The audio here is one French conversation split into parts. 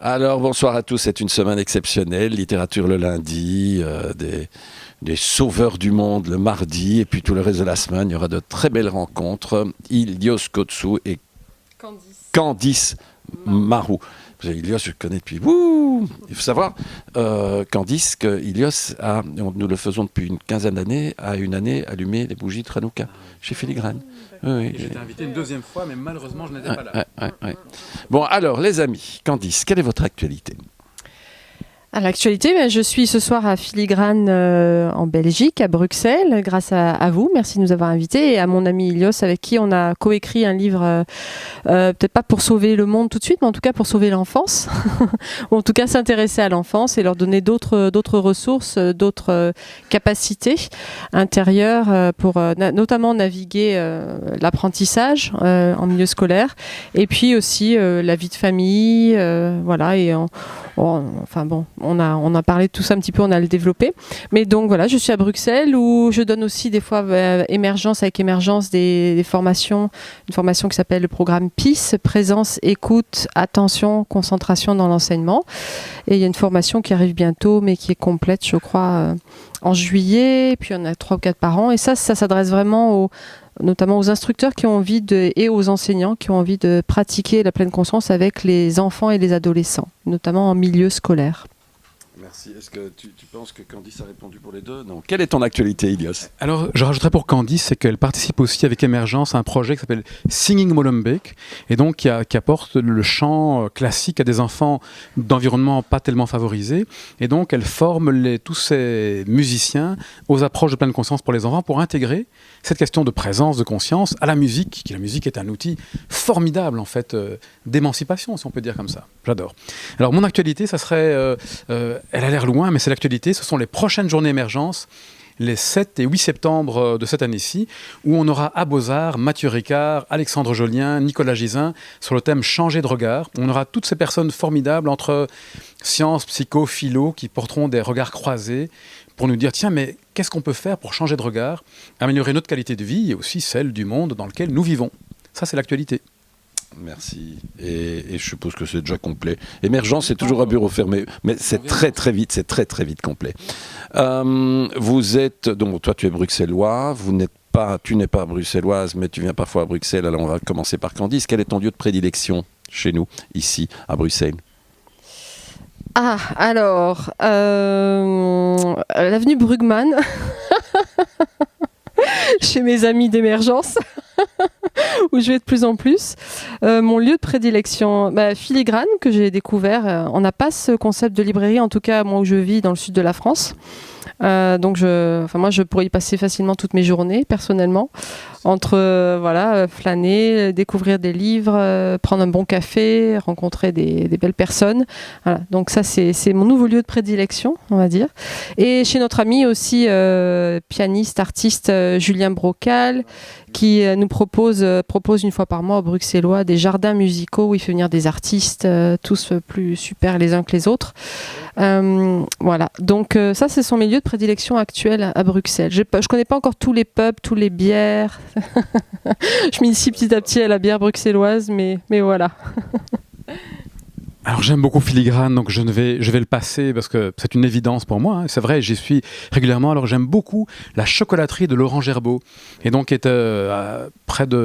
Alors, bonsoir à tous. C'est une semaine exceptionnelle. Littérature le lundi, des sauveurs du monde le mardi, et puis tout le reste de la semaine, il y aura de très belles rencontres. Ilios Kotsou et Candice Marou. Ilios, je le connais depuis. Il faut savoir, Candice, que Ilios nous le faisons depuis une quinzaine d'années, a une année allumé des bougies de Hanouka chez Filigrane. Oui. J'étais invité une deuxième fois, mais malheureusement, je n'étais pas là. Bon, alors, les amis, Candice, quelle est votre actualité ? À l'actualité, je suis ce soir à Filigrane en Belgique, à Bruxelles, grâce à vous. Merci de nous avoir invités et à mon ami Ilios avec qui on a coécrit un livre, peut-être pas pour sauver le monde tout de suite, mais en tout cas pour sauver l'enfance. Ou en tout cas s'intéresser à l'enfance et leur donner d'autres ressources, d'autres capacités intérieures pour notamment naviguer l'apprentissage en milieu scolaire et puis aussi la vie de famille, voilà, et on a parlé de tout ça un petit peu, on a le développé. Mais donc voilà, je suis à Bruxelles où je donne aussi des fois avec Émergence des formations, une formation qui s'appelle le programme PIS, présence, écoute, attention, concentration dans l'enseignement. Et il y a une formation qui arrive bientôt mais qui est complète, je crois, en juillet. Puis on a 3 ou 4 par an. Et ça s'adresse vraiment notamment aux instructeurs qui ont envie et aux enseignants qui ont envie de pratiquer la pleine conscience avec les enfants et les adolescents, notamment en milieu scolaire. Merci. Est-ce que tu penses que Candice a répondu pour les deux ? Non. Quelle est ton actualité, Ilios ? Alors, je rajouterais pour Candice, c'est qu'elle participe aussi avec Émergence à un projet qui s'appelle Singing Molenbeek, et donc qui apporte le chant classique à des enfants d'environnement pas tellement favorisés. Et donc, elle forme tous ces musiciens aux approches de pleine conscience pour les enfants pour intégrer cette question de présence, de conscience à la musique, qui la musique est un outil formidable, en fait, d'émancipation, si on peut dire comme ça. J'adore. Alors, mon actualité, ça serait... elle a l'air loin, mais c'est l'actualité. Ce sont les prochaines journées Émergence, les 7 et 8 septembre de cette année-ci, où on aura à Beaux-Arts Mathieu Ricard, Alexandre Jolien, Nicolas Gisin, sur le thème Changer de regard. On aura toutes ces personnes formidables entre sciences, psycho, philo, qui porteront des regards croisés pour nous dire, tiens, mais qu'est-ce qu'on peut faire pour changer de regard, améliorer notre qualité de vie et aussi celle du monde dans lequel nous vivons. Ça, c'est l'actualité. Merci. Et je suppose que c'est déjà complet. Émergence, c'est toujours un bureau fermé, mais c'est très très vite complet. Vous êtes, donc toi tu es bruxellois, tu n'es pas bruxelloise, mais tu viens parfois à Bruxelles. Alors on va commencer par Candice. Quel est ton lieu de prédilection chez nous, ici, à Bruxelles ? Alors, l'avenue Brugman, chez mes amis d'Émergence, où je vais de plus en plus. Mon lieu de prédilection, Filigrane, que j'ai découvert. On n'a pas ce concept de librairie, en tout cas moi où je vis dans le sud de la France. Donc moi je pourrais y passer facilement toutes mes journées personnellement, entre flâner, découvrir des livres, prendre un bon café, rencontrer des belles personnes. Voilà. Donc ça c'est mon nouveau lieu de prédilection, on va dire. Et chez notre ami aussi pianiste, artiste Julien Brocal, qui nous propose une fois par mois aux Bruxellois des jardins musicaux où il fait venir des artistes tous plus super les uns que les autres. Voilà, donc ça ce sont mes lieux de prédilection actuels à Bruxelles. Je connais pas encore tous les pubs, tous les bières. Je m'initie petit à petit à la bière bruxelloise, mais voilà. Alors j'aime beaucoup Filigrane, donc je vais le passer parce que c'est une évidence pour moi, hein. C'est vrai, j'y suis régulièrement. Alors j'aime beaucoup la chocolaterie de Laurent Gerbeau, et donc qui est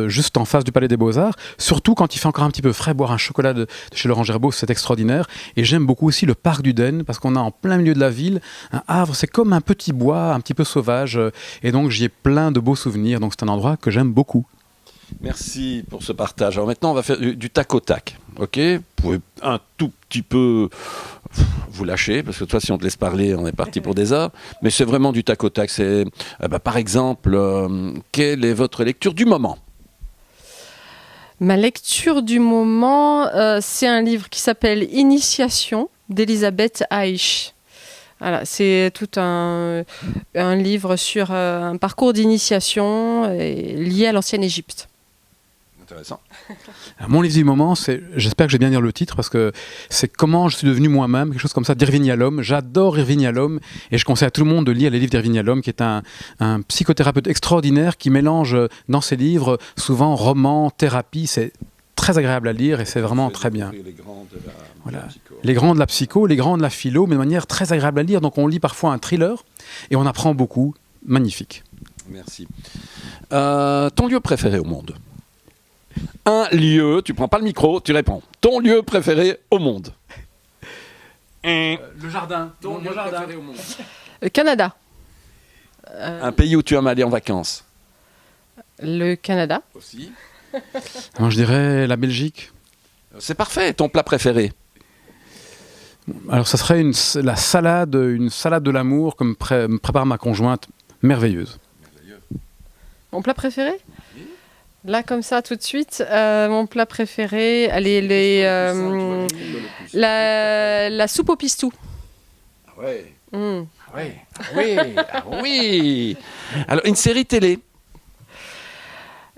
juste en face du Palais des Beaux-Arts. Surtout quand il fait encore un petit peu frais, boire un chocolat de chez Laurent Gerbeau, c'est extraordinaire. Et j'aime beaucoup aussi le parc du Den, parce qu'on a en plein milieu de la ville un havre, c'est comme un petit bois, un petit peu sauvage, et donc j'y ai plein de beaux souvenirs. Donc c'est un endroit que j'aime beaucoup. Merci pour ce partage. Alors maintenant, on va faire du tac au tac. Ok ? Vous pouvez un tout petit peu vous lâcher, parce que toi, si on te laisse parler, on est parti pour des heures. Mais c'est vraiment du tac au tac. C'est, par exemple, quelle est votre lecture du moment ? Ma lecture du moment, c'est un livre qui s'appelle Initiation d'Elisabeth Aïch. Voilà, c'est tout un livre sur un parcours d'initiation lié à l'ancienne Égypte. Intéressant. Alors, mon livre du moment, j'espère que je vais bien dire le titre, parce que c'est Comment je suis devenu moi-même, quelque chose comme ça, d'Irving Yalom. J'adore Irving Yalom, et je conseille à tout le monde de lire les livres d'Irving Yalom, qui est un psychothérapeute extraordinaire qui mélange dans ses livres souvent roman, thérapie. C'est très agréable à lire et c'est vraiment très bien. Les grands de la, Voilà. de la psycho. Les grands de la psycho, les grands de la philo, mais de manière très agréable à lire. Donc on lit parfois un thriller et on apprend beaucoup. Magnifique. Merci. Ton lieu préféré au monde? Un lieu, tu prends pas le micro, tu réponds. Ton lieu préféré au monde? Le jardin. Ton lieu préféré au monde? Canada. Un pays où tu aimes aller en vacances? Le Canada. Aussi. Alors, je dirais la Belgique. C'est parfait. Ton plat préféré? Alors ça serait une salade de l'amour que me prépare ma conjointe, merveilleuse. Mon plat préféré? Là, comme ça, tout de suite, mon plat préféré, allez, la soupe au pistou. Ah ouais. Mm. Ah ouais. Ah oui. Ah oui. Alors, une série télé?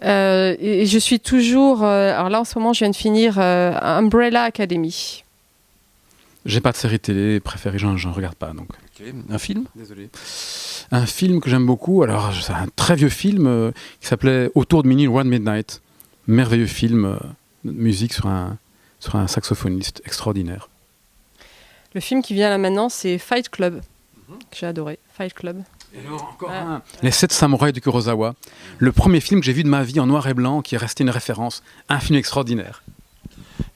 Et je suis toujours... alors là, en ce moment, je viens de finir Umbrella Academy. J'ai pas de série télé préférée, j'en regarde pas donc. Ok. Un film? Désolé. Un film que j'aime beaucoup, alors c'est un très vieux film qui s'appelait Autour de Minuit One Midnight. Merveilleux film de musique sur un saxophoniste extraordinaire. Le film qui vient là maintenant, c'est Fight Club, que j'ai adoré. Fight Club. Et alors, encore un. Les 7 samouraïs de Kurosawa. Le premier film que j'ai vu de ma vie en noir et blanc qui est resté une référence. Un film extraordinaire.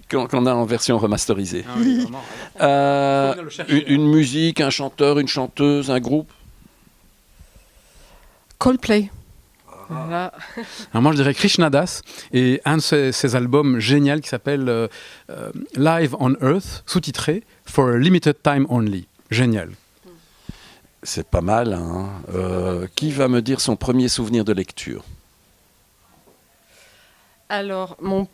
Qu'on a en version remasterisée. Ah oui, vraiment. Faut le chercher. Une musique, un chanteur, une chanteuse, un groupe? Coldplay. Voilà. Alors moi je dirais Krishna Das et un de ses albums génial qui s'appelle Live on Earth, sous-titré For a Limited Time Only. Génial. C'est pas mal, hein. Qui va me dire son premier souvenir de lecture? Alors, mon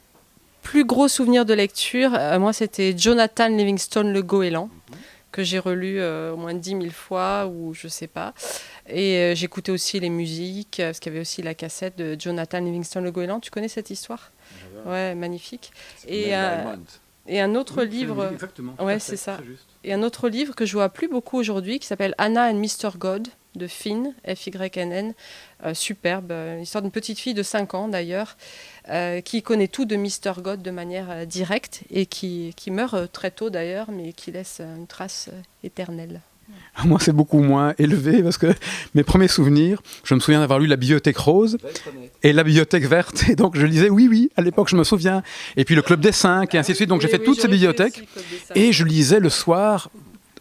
plus gros souvenir de lecture, moi, c'était Jonathan Livingstone, Le Goéland, que j'ai relu au moins 10 000 fois, ou je sais pas. Et j'écoutais aussi les musiques, parce qu'il y avait aussi la cassette de Jonathan Livingstone, Le Goéland. Tu connais cette histoire? Ouais, magnifique. Et un autre livre... Exactement. Ouais, c'est ça. Et un autre livre que je vois plus beaucoup aujourd'hui, qui s'appelle Anna and Mr. God, de Finn, F-Y-N-N. Superbe, l'histoire d'une petite fille de 5 ans d'ailleurs, qui connaît tout de Mr. God de manière directe et qui meurt très tôt d'ailleurs, mais qui laisse une trace éternelle. Moi c'est beaucoup moins élevé parce que mes premiers souvenirs, je me souviens d'avoir lu La Bibliothèque Rose et La Bibliothèque Verte. Et donc je lisais, oui, à l'époque je me souviens. Et puis le Club des 5 et ainsi de suite. Donc j'ai fait toutes ces bibliothèques et je lisais le soir.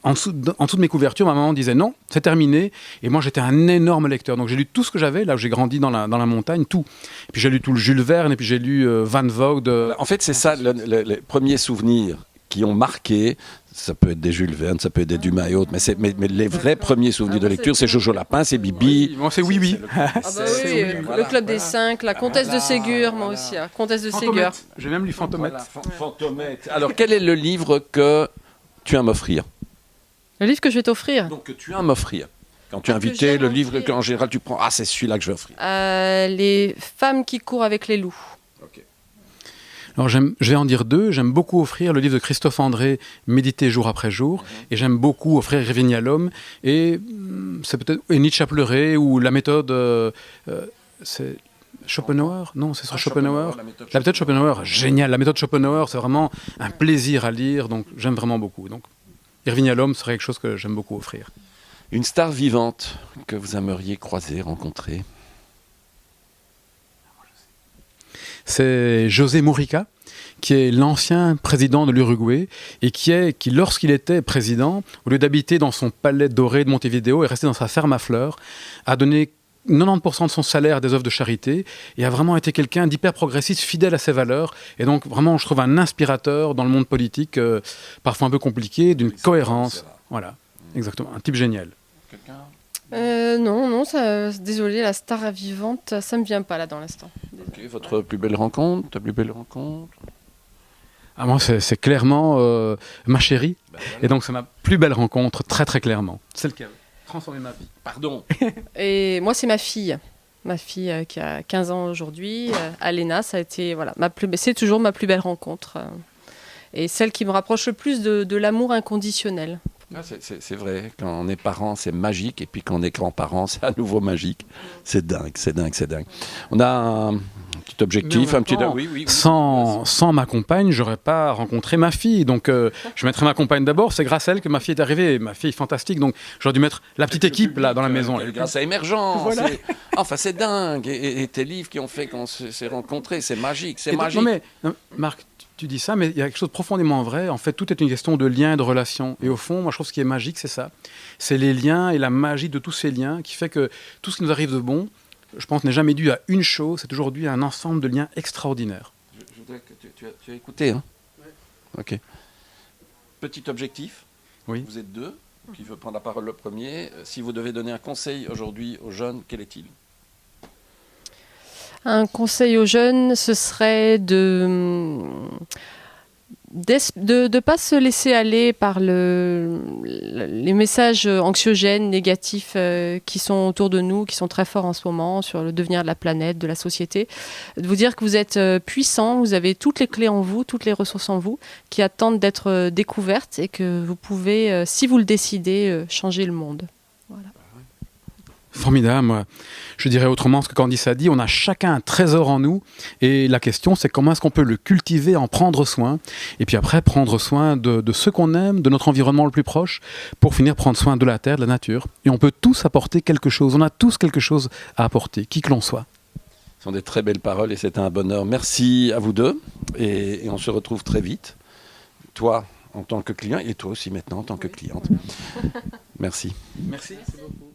En dessous de mes couvertures, ma maman disait non, c'est terminé. Et moi, j'étais un énorme lecteur. Donc, j'ai lu tout ce que j'avais. Là où j'ai grandi dans la montagne, tout. Et puis, j'ai lu tout le Jules Verne. Et puis, j'ai lu Van Vogt. En fait, c'est ça, les premiers souvenirs qui ont marqué. Ça peut être des Jules Verne, ça peut être des Dumas et autres. Mais les vrais premiers souvenirs de lecture, c'est Jojo Lapin, c'est Bibi. Moi, c'est Oui. Ah bah oui, le Club des 5, la Comtesse de Ségur, moi aussi. La Comtesse de Ségur. J'ai même lu Fantomette. Fantomette. Alors, quel est le livre que tu aimes m'offrir? Le livre que je vais t'offrir. Donc, que tu aimes m'offrir. Quand tu es invité, le livre qu'en général tu prends, c'est celui-là que je vais offrir. Les femmes qui courent avec les loups. Okay. Alors je vais en dire 2. J'aime beaucoup offrir le livre de Christophe André, Méditer jour après jour. Et j'aime beaucoup offrir Réveiller à l'homme. Et c'est peut-être Nietzsche a pleuré ou la méthode... c'est Schopenhauer? Non, c'est sur Schopenhauer. La méthode Schopenhauer, génial. La méthode Schopenhauer, c'est vraiment un plaisir à lire. Donc j'aime vraiment beaucoup. Donc Irving à l'homme serait quelque chose que j'aime beaucoup offrir. Une star vivante que vous aimeriez croiser, rencontrer? C'est José Mujica, qui est l'ancien président de l'Uruguay et qui, lorsqu'il était président, au lieu d'habiter dans son palais doré de Montevideo et rester dans sa ferme à fleurs, a donné 90% de son salaire à des œuvres de charité et a vraiment été quelqu'un d'hyper progressiste, fidèle à ses valeurs. Et donc, vraiment, je trouve un inspirateur dans le monde politique, parfois un peu compliqué, d'une cohérence. Voilà, exactement. Un type génial. Non, désolé, la star vivante, ça me vient pas là dans l'instant. Okay, votre plus belle rencontre, ta plus belle rencontre? Moi, c'est clairement ma chérie. Voilà. Et donc, c'est ma plus belle rencontre, très très clairement. Celle qui a transformé ma vie. Pardon. Et moi, c'est ma fille. Ma fille qui a 15 ans aujourd'hui, Alena, ça a été, voilà, c'est toujours ma plus belle rencontre. Et celle qui me rapproche le plus de l'amour inconditionnel. C'est vrai, quand on est parent, c'est magique, et puis quand on est grand-parent, c'est à nouveau magique. C'est dingue. On a Un petit objectif, un petit... Sans ma compagne, j'aurais pas rencontré ma fille. Donc, je mettrais ma compagne d'abord. C'est grâce à elle que ma fille est arrivée. Ma fille est fantastique. Donc, j'aurais dû mettre la petite équipe là dans la maison. Grâce à Émergence. Voilà. Enfin, c'est dingue. Et tes livres qui ont fait qu'on s'est rencontrés, c'est magique. C'est donc, magique. Non, Marc, tu dis ça, mais il y a quelque chose de profondément vrai. En fait, tout est une question de lien et de relation. Et au fond, moi, je trouve ce qui est magique, c'est ça. C'est les liens et la magie de tous ces liens qui fait que tout ce qui nous arrive de bon, je pense, n'est jamais dû à une chose. C'est aujourd'hui un ensemble de liens extraordinaires. Je voudrais que tu as écouté, hein? Oui. Ok. Petit objectif. Oui. Vous êtes deux. Qui veut prendre la parole le premier? Si vous devez donner un conseil aujourd'hui aux jeunes, quel est-il? Un conseil aux jeunes, ce serait de ne pas se laisser aller par les messages anxiogènes, négatifs qui sont autour de nous, qui sont très forts en ce moment, sur le devenir de la planète, de la société. De vous dire que vous êtes puissant, vous avez toutes les clés en vous, toutes les ressources en vous, qui attendent d'être découvertes et que vous pouvez, si vous le décidez, changer le monde. Voilà. Formidable, moi. Je dirais autrement ce que Candice a dit, on a chacun un trésor en nous et la question c'est comment est-ce qu'on peut le cultiver, en prendre soin et puis après prendre soin de ceux qu'on aime, de notre environnement le plus proche pour finir prendre soin de la terre, de la nature. Et on peut tous apporter quelque chose, on a tous quelque chose à apporter, qui que l'on soit. Ce sont des très belles paroles et c'est un bonheur. Merci à vous deux et on se retrouve très vite. Toi en tant que client et toi aussi maintenant en tant que cliente. Merci. Merci beaucoup.